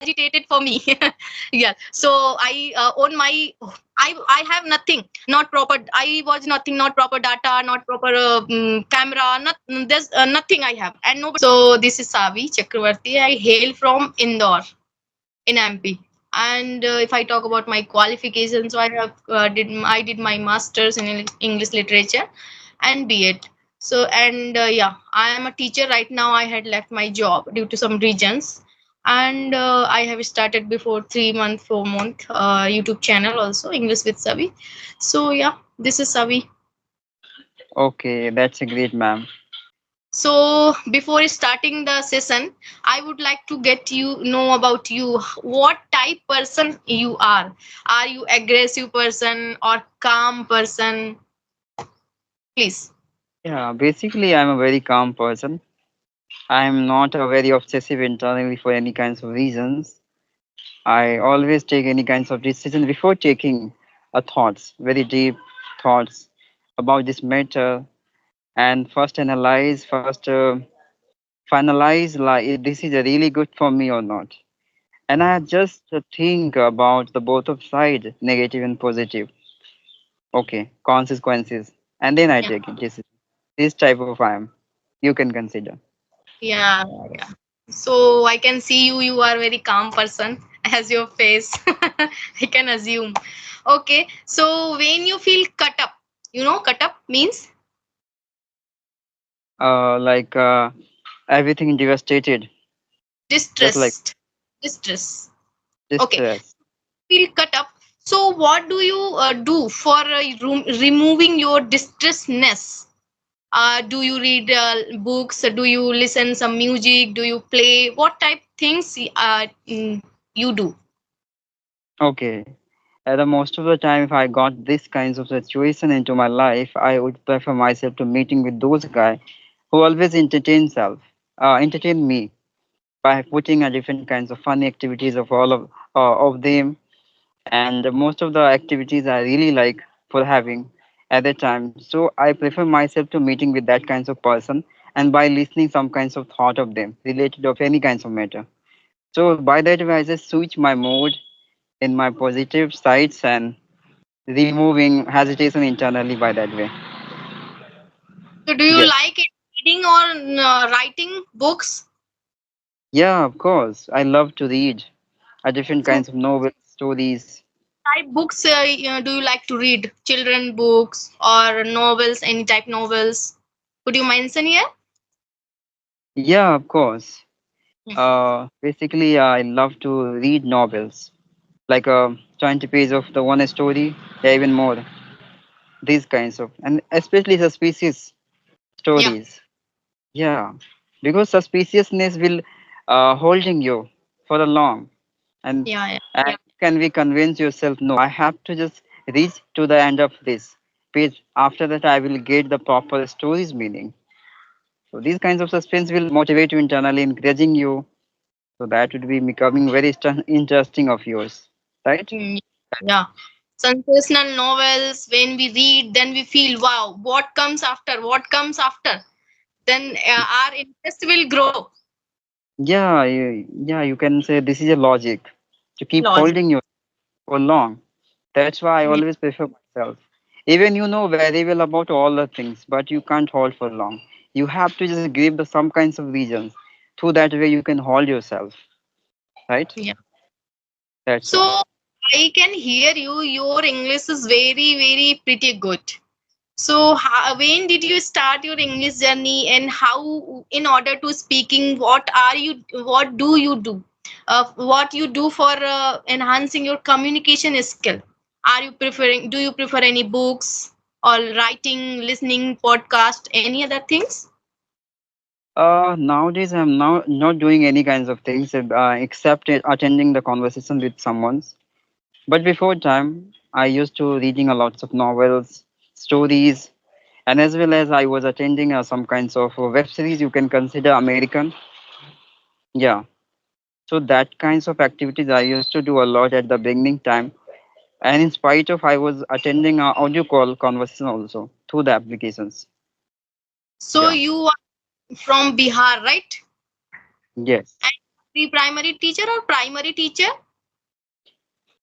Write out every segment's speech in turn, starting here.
agitated for me. Yeah. So I own my. I have nothing. Not proper. I was nothing. Not proper data. Not proper camera. Not there's nothing I have and nobody. So this is Savi Chakravarti. I hail from Indore in MP. And if I talk about my qualifications, so I did my masters in English literature and B.Ed. So and yeah, I am a teacher right now. I had left my job due to some reasons, and I have started before 3 month, 4 month YouTube channel also English with Savi. So yeah, this is Savi. Okay, that's a great, ma'am. So before starting the session, I would like to get you know about you. What type person you are? Are you aggressive person or calm person? Please. Yeah, basically, I'm a very calm person. I'm not a very obsessive internally for any kinds of reasons. I always take any kinds of decision before taking a thoughts, very deep thoughts about this matter, and first analyze, first finalize like if this is really good for me or not. And I just think about the both of side, negative and positive. Okay, consequences, and then I Yeah. take it. This type of I am. You can consider. Yeah. Yeah. So I can see you. You are very calm person as your face. I can assume. Okay. So when you feel cut up, cut up means Like everything devastated, just like distressed. Distress. Okay. distress. Feel cut up. So, what do you do for removing your distressness? Do you read books? Do you listen some music? Do you play? What type things you do? Okay. The most of the time, if I got this kinds of situation into my life, I would prefer myself to meeting with those guys who always entertain me by putting a different kinds of funny activities of them, and most of the activities I really like for having at that time. So I prefer myself to meeting with that kinds of person, and by listening some kinds of thought of them related of any kinds of matter. So by that way, I just switch my mood in my positive sides and removing hesitation internally by that way. So, do you Yes. like it, reading or writing books? Yeah, of course. I love to read a different So, kinds of novels, stories. type books do you like to read? Children books or novels? Any type novels? Could you mention here? Yeah, of course. Hmm. Basically, I love to read novels, like 20 pages of the one story, yeah, even more. These kinds of, and especially suspicious Yeah, stories. Yeah, because suspiciousness will holding you for a long, and yeah, yeah. and can we convince yourself? No, I have to just reach to the end of this page. After that, I will get the proper story's meaning. So these kinds of suspense will motivate you internally, encouraging you. So that would be becoming very interesting of yours, right? Mm, yeah. Sensational novels, when we read, then we feel, wow, what comes after? What comes after? Then our interest will grow. Yeah, yeah, you can say this is a logic to keep Logic. holding you for long. That's why I Yeah. always prefer myself. Even you know very well about all the things, but you can't hold for long. You have to just give the some kinds of reasons. Through that way you can hold yourself, right? Yeah. That's why. So I can hear you. Your English is very, very pretty good. So when did you start your English journey, and how, in order to speaking, what do you do? What you do for enhancing your communication skill? Do you prefer any books or writing, listening, podcast, any other things? Nowadays I'm now not doing any kinds of things except attending the conversation with someone. But before time, I used to reading a lots of novels, stories, and as well as I was attending some kinds of web series. You can consider American, yeah. So that kinds of activities I used to do a lot at the beginning time, and in spite of I was attending audio call conversation also through the applications. So Yeah. you are from Bihar, right? Yes. Pre-primary teacher or primary teacher?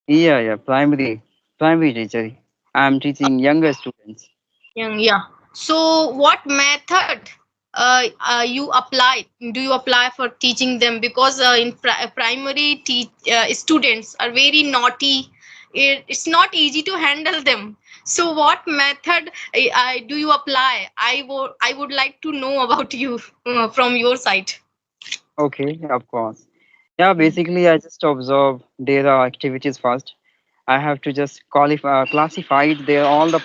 Yeah, primary teacher. I'm teaching younger students. Yeah. So, what method you apply? Do you apply for teaching them? Because in primary students are very naughty. It's not easy to handle them. So, what method do you apply? I would like to know about you from your side. Okay, of course. Yeah, basically, I just observe their activities first. I have to just classify their all the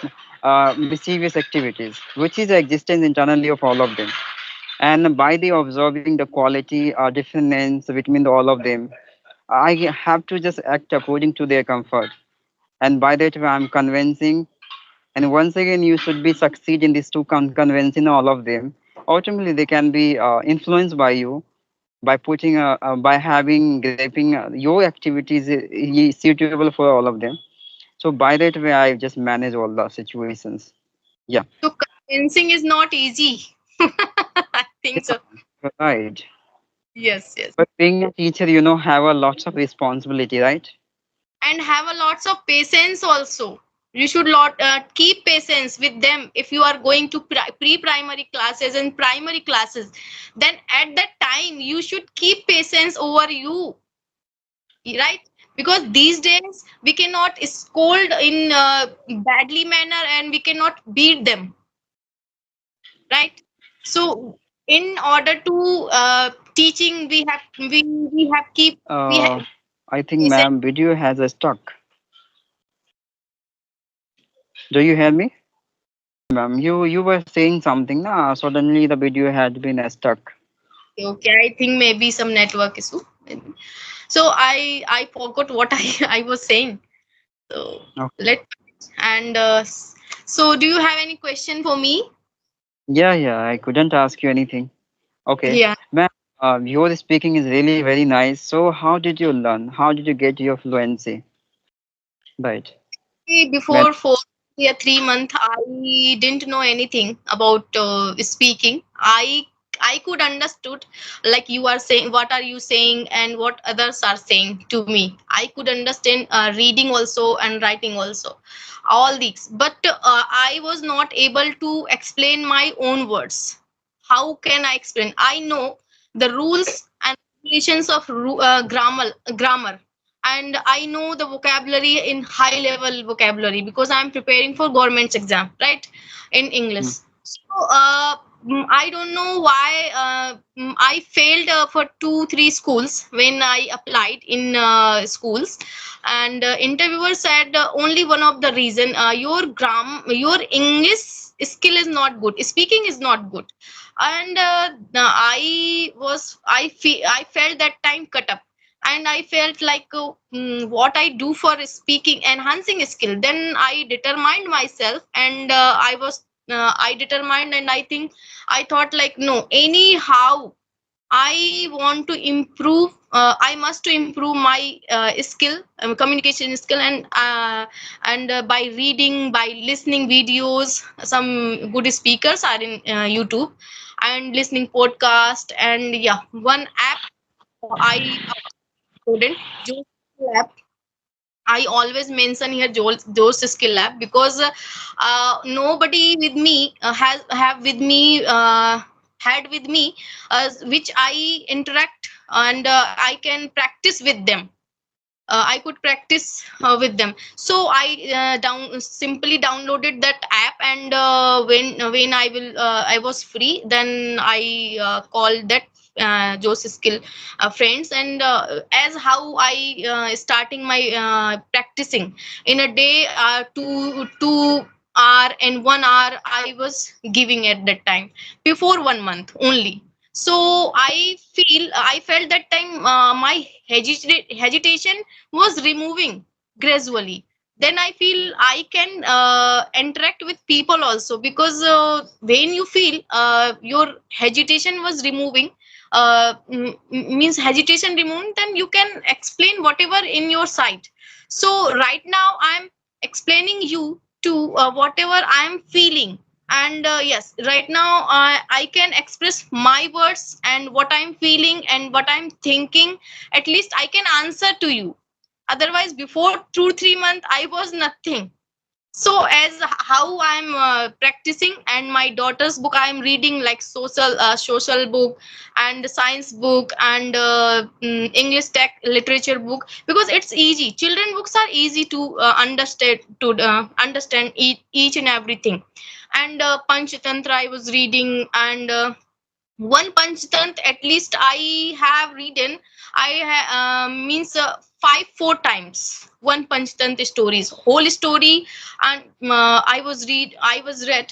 mischievous activities, which is the existence internally of all of them. And by the observing the quality difference between all of them, I have to just act according to their comfort. And by that way, I'm convincing. And once again, you should be succeed in these two convincing all of them. Ultimately, they can be influenced by you by putting by having grabbing your activities suitable for all of them. So by that way, I just manage all the situations. Yeah, So, convincing is not easy. I think so. yeah, right. Yes, yes. But being a teacher, have a lots of responsibility, right? And have a lots of patience also. You should keep patience with them. If you are going to pre-primary classes and primary classes, then at that time you should keep patience over you, right? Because these days we cannot scold in badly manner and we cannot beat them, right? So in order to teaching, we have keep we Uh, have I think, patience. ma'am, video has a stuck. Do you hear me? Yeah, ma'am. You were saying something. Nah, suddenly the video had been stuck. Okay, I think maybe some network issue. So I forgot what I was saying. So Okay. let and so do you have any question for me? Yeah. I couldn't ask you anything. Okay, Yeah. ma'am. Your speaking is really very nice. So, how did you learn? How did you get your fluency? Right. Well, Before 4 or 3 months, I didn't know anything about speaking. I could understood, like you are saying, what are you saying and what others are saying to me. I could understand reading also and writing also, all these. But I was not able to explain my own words. How can I explain? I know the rules and regulations of grammar, and I know the vocabulary in high level vocabulary because I'm preparing for government's exam, right, in English. mm, So I don't know why I failed for 2 3 schools when I applied in schools. And interviewer said only one of the reason, your English skill is not good, speaking is not good. And I felt that time cut up, and I felt like what I do for speaking enhancing skill. Then I determined myself, and I determined, and I thought like, no, anyhow I want to improve. I must to improve my skill, communication skill, and by reading, by listening videos. Some good speakers are in YouTube, and listening podcast, and yeah, one app I student Joe's Lab. I always mention here Joe's Skill Lab because nobody with me had with me, which I interact, and I can practice with them. I could practice with them. So I simply downloaded that app, and when I was free, then I called that Joe's Skill friends, and as how I starting my practicing in a day, 2 hour and 1 hour I was giving at that time before 1 month only. So I felt that time my hesitation was removing gradually. Then I feel I can interact with people also, because when you feel your hesitation was removing, means hesitation removed, then you can explain whatever in your side. So right now I'm explaining you to whatever I am feeling. And yes, right now I can express my words and what I'm feeling and what I'm thinking. At least I can answer to you. Otherwise, before 2 3 months I was nothing. So as how I'm practicing, and my daughter's book I'm reading, like social book and science book and English tech literature book, because it's easy. Children books are easy to understand each and everything. And Panchatantra I was reading, and one Panchatant at least I have readden. Means 5 4 times one Panchatant stories, whole story. And I was read I was read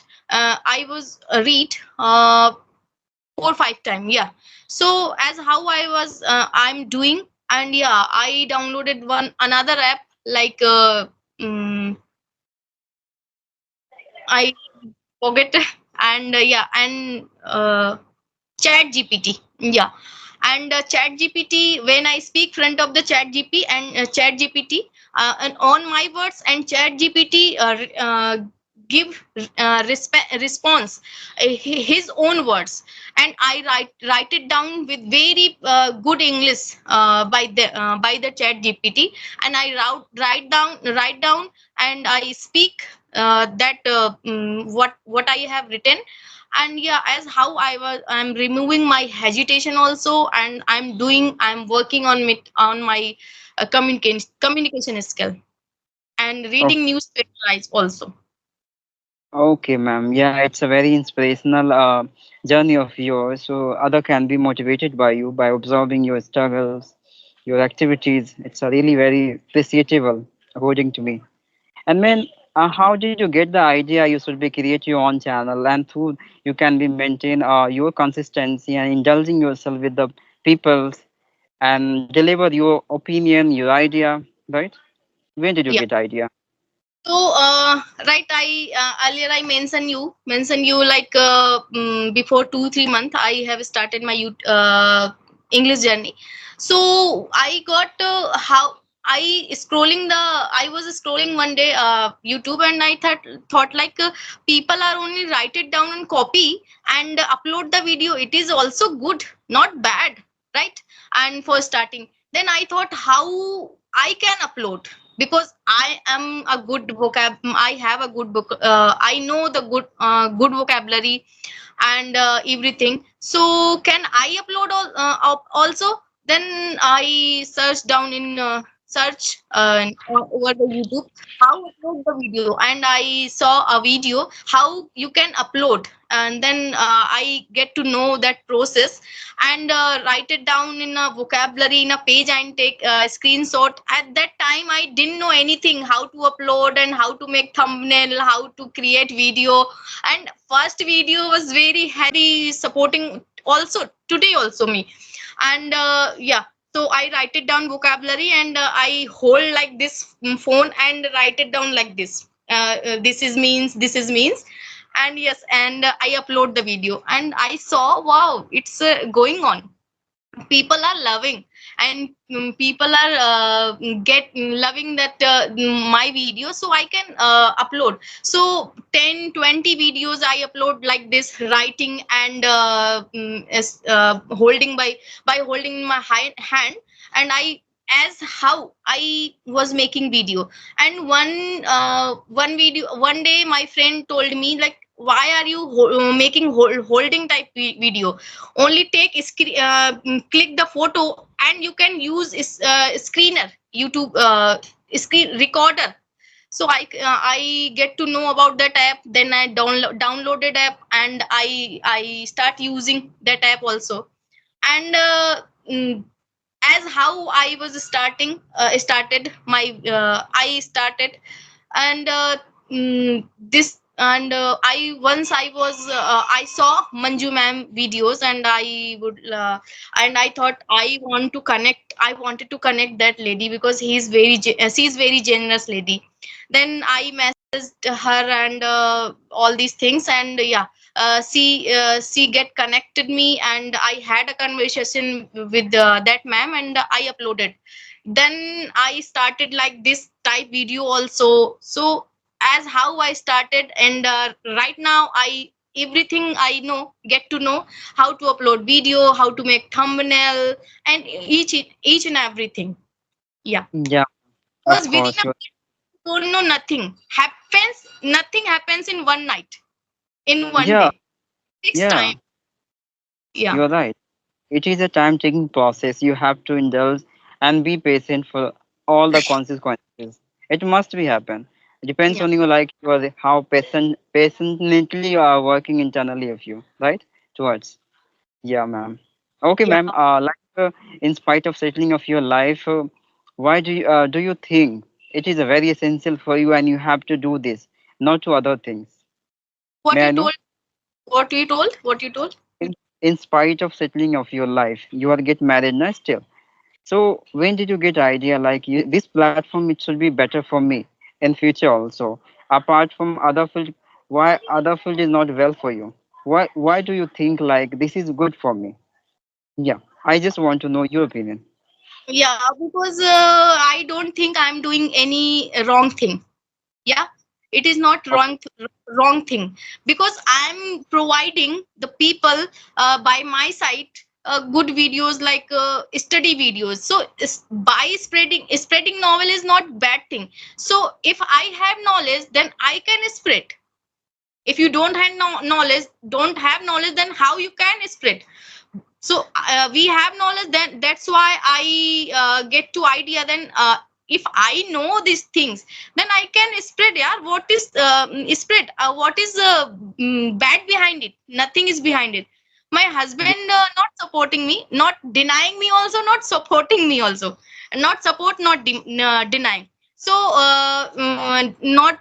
4 5 times, yeah. So as how I'm doing. And yeah, I downloaded one another app, like um, I forget. And yeah, and chat gpt, yeah. And chat gpt, when I speak front of the chat gp and chat gpt and on my words, and chat gpt give response his own words. And I write it down with very good English by the chat gpt. And I write down, and I speak that what I have written. And yeah, as how I'm removing my hesitation also, and I'm working on it, on my communication skill, and reading newspaper also. Okay, ma'am. Yeah, it's a very inspirational journey of yours. So other can be motivated by you by observing your struggles, your activities. It's a really very appreciable, according to me. And man, how did you get the idea you should be create your own channel and through you can be maintain your consistency and indulging yourself with the people and deliver your opinion, your idea, right? When did you Yeah. get idea? So right, I earlier I mentioned you, like before 2 3 months I have started my English journey. So I got how I was scrolling one day YouTube, and I thought like people are only write it down and copy and upload the video. It is also good, not bad, right? And for starting, then I thought how I can upload, because I am a good I have a good book, I know the good vocabulary and everything. So can I upload also? Then I searched down in search over the YouTube how upload the video, and I saw a video how you can upload. And then I get to know that process, and write it down in a vocabulary in a page, and take a screenshot. At that time I didn't know anything how to upload and how to make thumbnail, how to create video. And first video was very heavy supporting also today also me. And yeah, so I write it down vocabulary, and I hold like this phone and write it down like this. This is means. And yes, and I upload the video, and I saw, wow, it's going on. People are loving, and people are get loving that my video, so I can upload. So 10 20 videos I upload like this, writing and holding by holding in my hand. And I as how I was making video. And one video, one day my friend told me like, why are you making holding type video? Only take click the photo, and you can use screener, YouTube screen recorder. So I get to know about that app. Then I downloaded app, and I start using that app also. And as how I was started my I started. And this and I once I was I saw Manju ma'am videos, and I would and I thought I wanted to connect that lady, because she's very generous lady. Then I messaged her, and all these things. And yeah, she get connected me, and I had a conversation with that ma'am, and I uploaded. Then I started like this type video also. So as how I started, and right now I everything I know, get to know how to upload video, how to make thumbnail, and each and everything. Yeah, Yeah, because of within course. a don't know, nothing happens in one night, in one Yeah, day. Takes time. yeah, Yeah, you're right. It is a time-taking process. You have to indulge and be patient for all the consequences. It must be happen. It depends yeah, on you, like you are, how patiently you are working internally of you, right? Towards. Yeah, ma'am. Okay, yeah. ma'am. In spite of settling of your life, why do you think it is very essential for you and you have to do this, not to other things? What May I you know? told, what you told, what you told. In spite of settling of your life, you are get married now still. So when did you get idea like this platform it should be better for me in future also? Apart from other field, why other field is not well for you? Why do you think like this is good for me? Yeah, I just want to know your opinion. Yeah, because I don't think I'm doing any wrong thing. Yeah, it is not wrong thing, because I'm providing the people by my site good videos, like study videos. So by spreading novel is not bad thing. So if I have knowledge, then I can spread. If you don't have knowledge, don't have knowledge, then how you can spread? So we have knowledge, then that's why I get to idea. Then if I know these things, then I can spread. Yeah, what is spread, what is bad behind it? Nothing is behind it. My husband not supporting me, not denying me also, not supporting me also. Not support, not denying. So not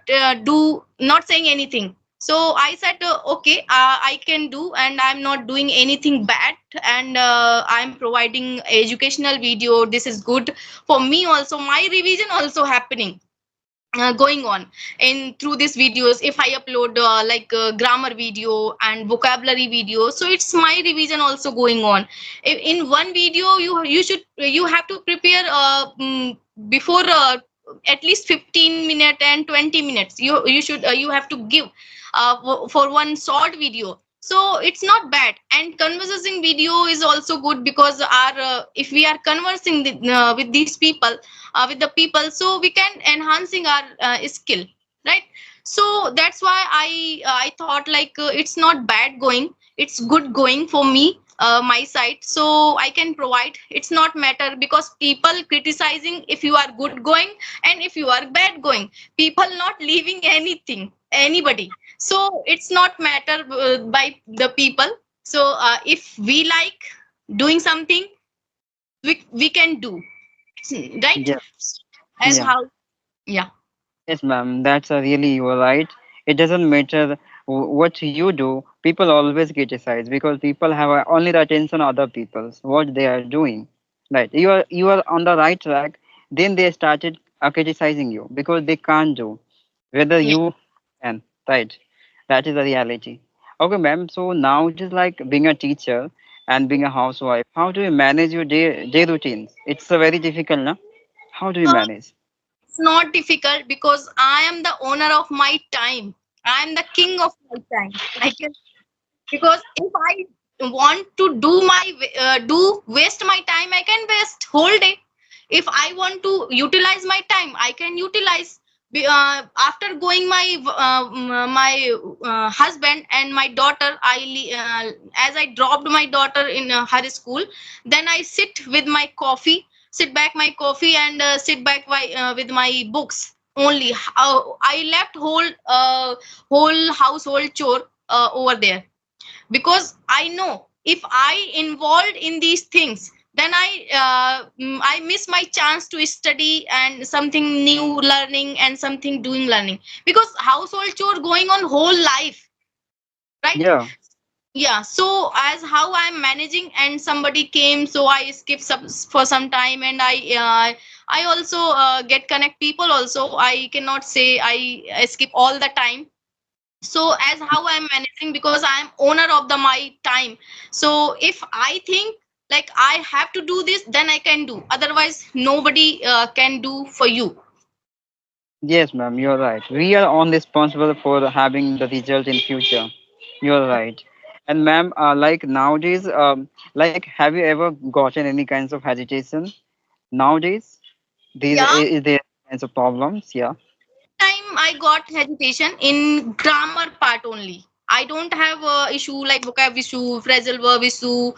not saying anything. So I said, okay, I can do, and I'm not doing anything bad, and I'm providing educational video. This is good for me also. My revision also happening, going on in through these videos. If I upload like grammar video and vocabulary video, so it's my revision also going on. In one video, you have to prepare before at least 15 minutes and 20 minutes. You should you have to give for one short video. So it's not bad. And conversing video is also good, because our if we are conversing with these people, with the people, so we can enhancing our skill, right? So that's why I thought like it's not bad going, it's good going for me, my side. So I can provide. It's not matter, because people criticizing if you are good going and if you are bad going. People not leaving anything, anybody. So it's not matter by the people. So if we like doing something, we can do, right? Yeah, As yeah. how. Yeah, Yes, ma'am. That's a really you are right. It doesn't matter what you do. People always criticize because people have only the attention on other people's what they are doing. Right. You are on the right track. Then they started criticizing you because they can't do whether yeah. you can. Right. That is the reality. Okay, ma'am. So now it is like being a teacher and being a housewife. How do you manage your day routines? It's very difficult, na? How do you uh, manage? it's not difficult, because I am the owner of my time. I am the king of my time, I can. Because if I want to do my do waste my time, I can waste whole day. If I want to utilize my time, I can utilize. After going my husband and my daughter, as I dropped my daughter in her school, then I sit with my coffee, sit back my coffee, and sit back with my books only. I left whole household chore over there, because I know if I involved in these things, then I miss my chance to study and something new learning and something doing learning, because household chore going on whole life, right? Yeah. Yeah. So as how I'm managing, and somebody came, so I skip for some time, and I also get connect people also. I cannot say I skip all the time. So as how I'm managing, because I'm owner of the my time. So if I think like I have to do this, then I can do. Otherwise nobody can do for you. Yes, ma'am, you're right. We are on responsible for having the result in future. You're right. And ma'am, like nowadays, like have you ever gotten any kinds of hesitation nowadays? These Yeah, is there kinds of problems? Yeah. time I got hesitation in grammar part only. I don't have issue like vocab issue, phrasal verb issue,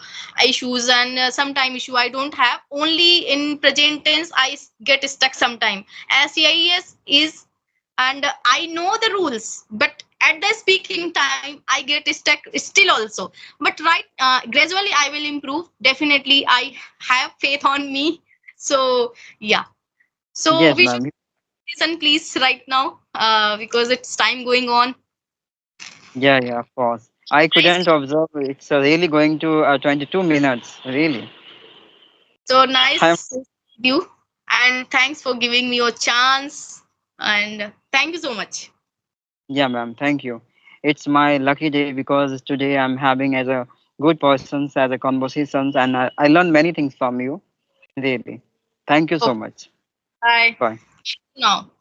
issues, and sometime issue I don't have. Only in present tense get stuck sometime. As CIS is, and I know the rules, but at the speaking time I get stuck still also. But right, gradually I will improve. Definitely, I have faith on me. So yeah. So Yes, we should ma'am. listen please right now because it's time going on. Yeah, yeah, of course. I couldn't Nice. observe. It's really going to 22 minutes. Really. So I'm, nice with you, and thanks for giving me your chance. And thank you so much. yeah, ma'am. Thank you. It's my lucky day because today I'm having as a good persons as a conversations, and I learned many things from you. Really. Thank you so Okay, much. bye. Bye. Now.